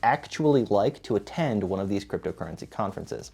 actually like to attend one of these cryptocurrency conferences?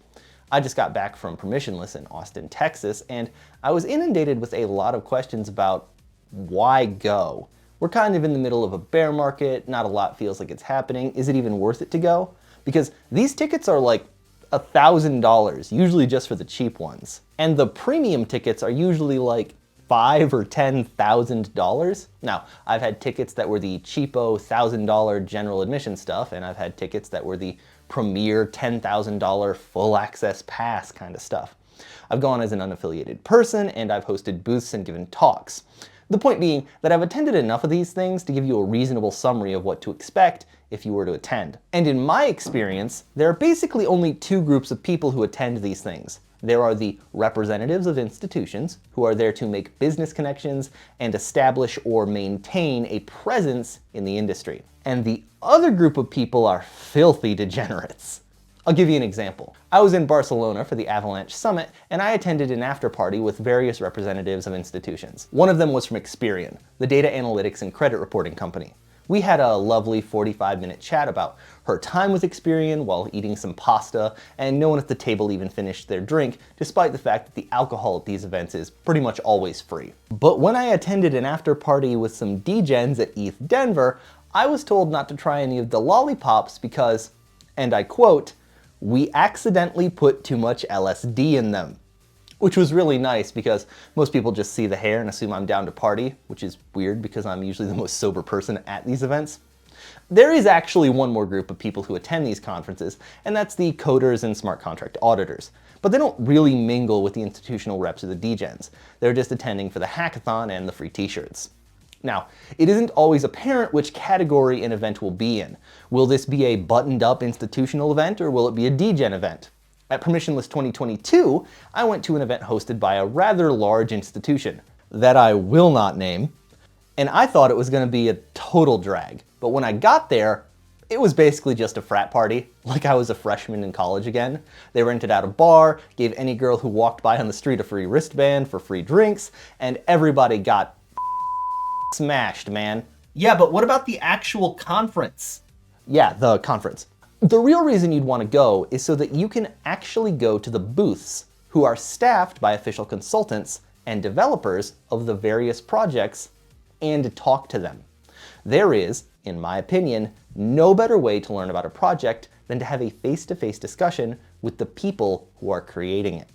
I just got back from Permissionless in Austin, Texas, and I was inundated with a lot of questions about why go? We're kind of in the middle of a bear market, not a lot feels like it's happening. Is it even worth it to go? Because these tickets are like $1,000, usually just for the cheap ones. And the premium tickets are usually like $5,000 or $10,000. Now, I've had tickets that were the cheapo $1,000 general admission stuff, and I've had tickets that were the premier $10,000 full access pass kind of stuff. I've gone as an unaffiliated person, and I've hosted booths and given talks. The point being that I've attended enough of these things to give you a reasonable summary of what to expect if you were to attend. And in my experience, there are basically only two groups of people who attend these things. There are the representatives of institutions, who are there to make business connections and establish or maintain a presence in the industry. And the other group of people are filthy degenerates. I'll give you an example. I was in Barcelona for the Avalanche Summit, and I attended an after party with various representatives of institutions. One of them was from Experian, the data analytics and credit reporting company. We had a lovely 45-minute chat about her time with Experian while eating some pasta, and no one at the table even finished their drink, despite the fact that the alcohol at these events is pretty much always free. But when I attended an after party with some degens at ETH Denver, I was told not to try any of the lollipops because, and I quote, "we accidentally put too much LSD in them." Which was really nice because most people just see the hair and assume I'm down to party, which is weird because I'm usually the most sober person at these events. There is actually one more group of people who attend these conferences, and that's the coders and smart contract auditors. But they don't really mingle with the institutional reps or the degens. They're just attending for the hackathon and the free t-shirts. Now, it isn't always apparent which category an event will be in. Will this be a buttoned-up institutional event, or will it be a degen event? At Permissionless 2022, I went to an event hosted by a rather large institution that I will not name, and I thought it was going to be a total drag. But when I got there, it was basically just a frat party, like I was a freshman in college again. They rented out a bar, gave any girl who walked by on the street a free wristband for free drinks, and everybody got smashed, man. Yeah, but what about the actual conference? Yeah, the conference. The real reason you'd want to go is so that you can actually go to the booths, who are staffed by official consultants and developers of the various projects, and talk to them. There is, in my opinion, no better way to learn about a project than to have a face-to-face discussion with the people who are creating it.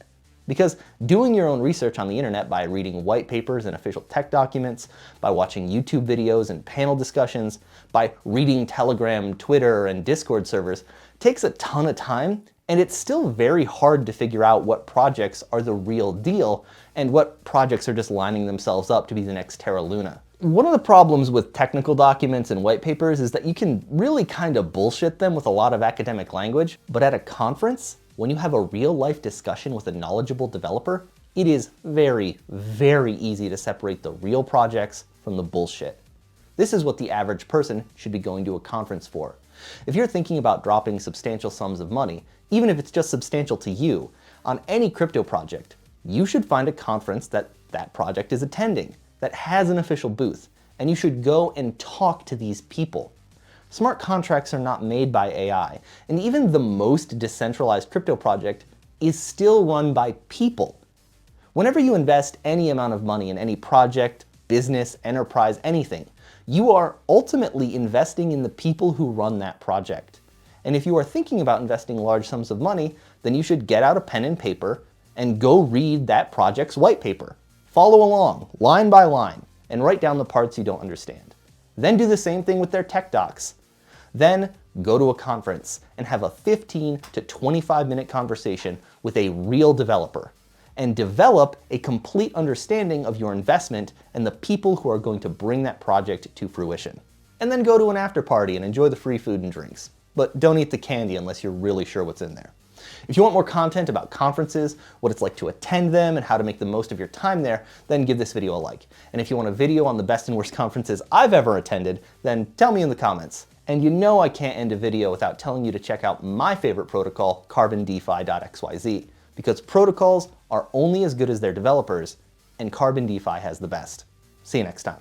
Because doing your own research on the internet by reading white papers and official tech documents, by watching YouTube videos and panel discussions, by reading Telegram, Twitter, and Discord servers takes a ton of time, and it's still very hard to figure out what projects are the real deal and what projects are just lining themselves up to be the next Terra Luna. One of the problems with technical documents and white papers is that you can really kind of bullshit them with a lot of academic language, but at a conference, when you have a real-life discussion with a knowledgeable developer, it is very, very easy to separate the real projects from the bullshit. This is what the average person should be going to a conference for. If you're thinking about dropping substantial sums of money, even if it's just substantial to you, on any crypto project, you should find a conference that that project is attending, that has an official booth, and you should go and talk to these people. Smart contracts are not made by AI, and even the most decentralized crypto project is still run by people. Whenever you invest any amount of money in any project, business, enterprise, anything, you are ultimately investing in the people who run that project. And if you are thinking about investing large sums of money, then you should get out a pen and paper and go read that project's white paper. Follow along, line by line, and write down the parts you don't understand. Then do the same thing with their tech docs. Then go to a conference and have a 15 to 25-minute conversation with a real developer and develop a complete understanding of your investment and the people who are going to bring that project to fruition. And then go to an after party and enjoy the free food and drinks. But don't eat the candy unless you're really sure what's in there. If you want more content about conferences, what it's like to attend them, and how to make the most of your time there, then give this video a like. And if you want a video on the best and worst conferences I've ever attended, then tell me in the comments. And you know I can't end a video without telling you to check out my favorite protocol, CarbonDefi.xyz, because protocols are only as good as their developers, and Carbon DeFi has the best. See you next time.